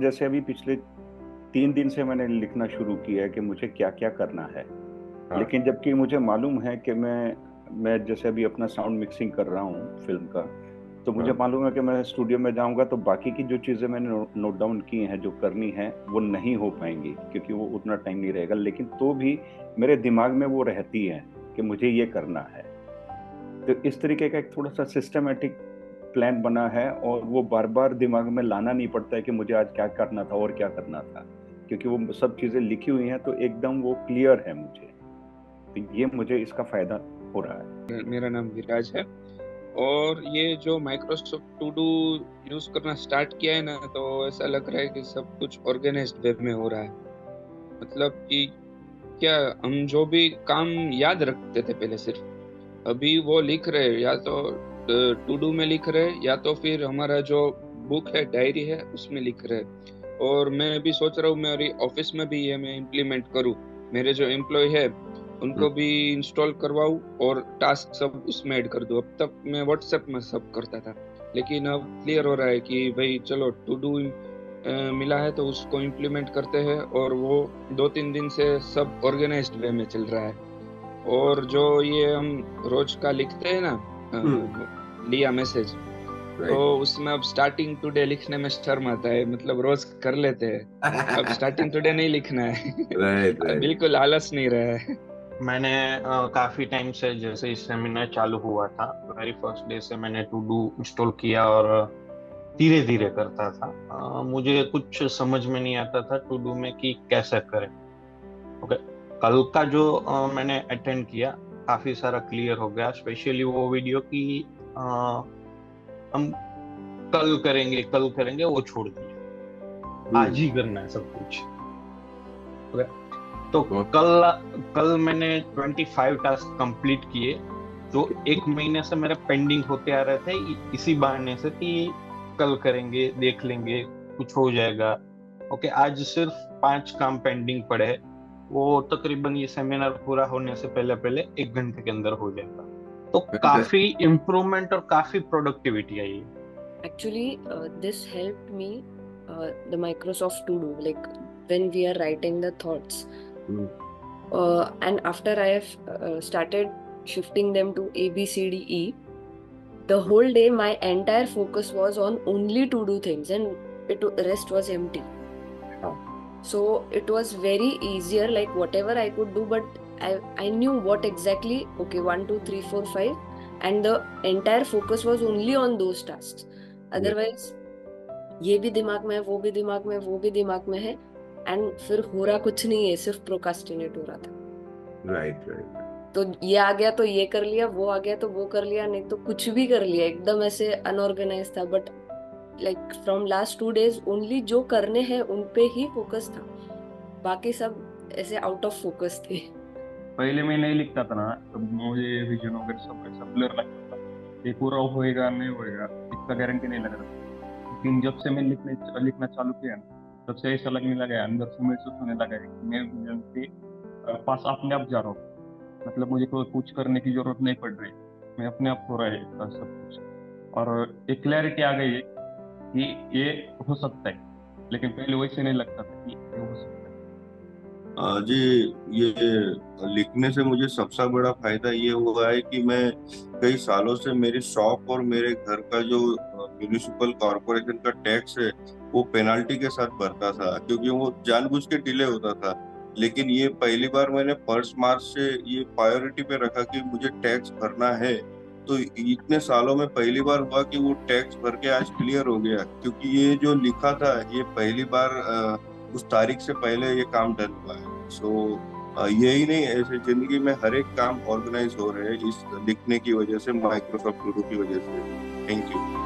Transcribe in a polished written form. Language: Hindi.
जैसे अभी पिछले 3 दिन से मैंने लिखना शुरू किया है कि मुझे क्या क्या करना है। हाँ। लेकिन जबकि मुझे मालूम है कि मैं जैसे अभी अपना साउंड मिक्सिंग कर रहा हूँ फिल्म का, तो मुझे हाँ। मालूम है कि मैं स्टूडियो में जाऊंगा तो बाकी की जो चीज़ें मैंने नोट डाउन की हैं जो करनी है वो नहीं हो पाएंगी, क्योंकि वो उतना टाइम नहीं रहेगा। लेकिन तो भी मेरे दिमाग में वो रहती है कि मुझे ये करना है। तो इस तरीके का एक थोड़ा सा सिस्टमेटिक प्लान बना है, और वो बार बार दिमाग में लाना नहीं पड़ता है कि मुझे आज क्या करना था और क्या करना था, क्योंकि वो सब चीजें लिखी हुई हैं तो एकदम वो क्लियर है मुझे। तो ये मुझे इसका फायदा हो रहा है। मेरा नाम विराज है। और ये जो माइक्रोसॉफ्ट टू डू यूज करना स्टार्ट किया है ना, तो ऐसा लग रहा है कि सब कुछ ऑर्गेनाइज्ड वे में हो रहा है। मतलब कि क्या, हम जो भी काम याद रखते थे पहले सिर्फ, अभी वो लिख रहे हैं, या तो टू डू में लिख रहे हैं, या तो फिर हमारा जो बुक है, डायरी है, उसमें लिख रहे हैं। और मैं भी सोच रहा हूँ मेरी ऑफिस में भी ये मैं इम्प्लीमेंट करूँ। मेरे जो एम्प्लॉय है उनको भी इंस्टॉल करवाऊँ और टास्क सब उसमें ऐड कर दूँ। अब तक मैं व्हाट्सएप में सब करता था, लेकिन अब क्लियर हो रहा है कि भाई चलो टू डू मिला है तो उसको इम्प्लीमेंट करते हैं। और वो 2-3 दिन से सब ऑर्गेनाइज्ड वे में चल रहा है। और जो ये हम रोज का लिखते हैं ना, लिया मैसेज, तो उसमें अब स्टार्टिंग टुडे लिखने में शर्म आता है। मतलब रोज कर लेते हैं, अब स्टार्टिंग टुडे नहीं लिखना है। Right right. बिल्कुल आलस नहीं रहा है। मैंने काफी टाइम से, जैसे इस सेमिनार चालू हुआ था, वेरी फर्स्ट डे से मैंने टू डू इंस्टॉल किया और धीरे धीरे करता था। मुझे कुछ समझ में नहीं आता था टू डू में कि कैसे करें। ओके, कल का जो मैंने अटेंड किया, काफी सारा क्लियर हो गया। स्पेशली वो वीडियो की हम कल करेंगे वो छोड़ दिया, आज ही करना है सब कुछ। ओके, तो कल मैंने 25 टास्क कंप्लीट किए, जो 1 महीने से मेरे पेंडिंग होते आ रहे थे, इसी बहाने से कि कल करेंगे, देख लेंगे, कुछ हो जाएगा। ओके, आज सिर्फ 5 काम पेंडिंग पड़े हैं। वो तकरीबन ये सेमिनार पूरा होने से पहले पहले 1 घंटे के अंदर हो जाएगा। तो काफी इम्प्रूवमेंट और काफी प्रोडक्टिविटी आई है। Actually, this helped me, the Microsoft To Do, like when we are writing the thoughts. And after I have started shifting them to A, B, C, D, E, the whole day my entire focus was on only to do things, and the rest was empty. So it was very easier, like whatever I could do, but I knew what exactly, okay, 1, 2, 3, 4, 5, and the entire focus was only on those tasks. Otherwise ये भी दिमाग में है, वो भी दिमाग में है, वो भी दिमाग में है, एंड फिर हो रहा कुछ नहीं है, सिर्फ प्रोकास्टिनेट हो रहा था। Right right. तो ये आ गया तो ये कर लिया, वो आ गया तो वो कर लिया, नहीं तो कुछ भी कर लिया, एकदम ऐसे अनऑर्गेनाइज था। But like from last 2 days only जो करने हैं उन पे ही फोकस था, बाकी सब ऐसे आउट ऑफ फोकस थे। पहले मैं नहीं लिखता था ना, तो मुझे विजन वगैरह सब ऐसा ब्लर लगता था, ये पूरा होएगा नहीं होएगा इसका गारंटी नहीं लग रहा था। लेकिन जब से मैं लिखना चालू किया ना, तब से ऐसा लगने लगा है, अंदर से महसूस होने लगा है कि मैं विजन के पास अपने आप जा रहा हूँ। मतलब मुझे कोई कुछ करने की जरूरत नहीं पड़ रही, मैं अपने आप हो रहा है सब कुछ। और एक क्लैरिटी आ गई है कि ये हो सकता है, लेकिन पहले वैसे नहीं लगता था कि ये हो सकता है। जी, ये लिखने से मुझे सबसे बड़ा फायदा ये हुआ है कि मैं कई सालों से मेरी शॉप और मेरे घर का जो म्यूनिसिपल कॉरपोरेशन का टैक्स है वो पेनाल्टी के साथ भरता था, क्योंकि वो जानबूझ के डिले होता था। लेकिन ये पहली बार मैंने 1 मार्च से ये प्रायोरिटी पे रखा कि मुझे टैक्स भरना है। तो इतने सालों में पहली बार हुआ कि वो टैक्स भर के आज क्लियर हो गया, क्योंकि ये जो लिखा था ये पहली बार उस तारीख से पहले ये काम डन हुआ है। सो यही नहीं, ऐसे जिंदगी में हर एक काम ऑर्गेनाइज हो रहे हैं इस लिखने की वजह से, माइक्रोसॉफ्ट टू डू की वजह से। Thank you.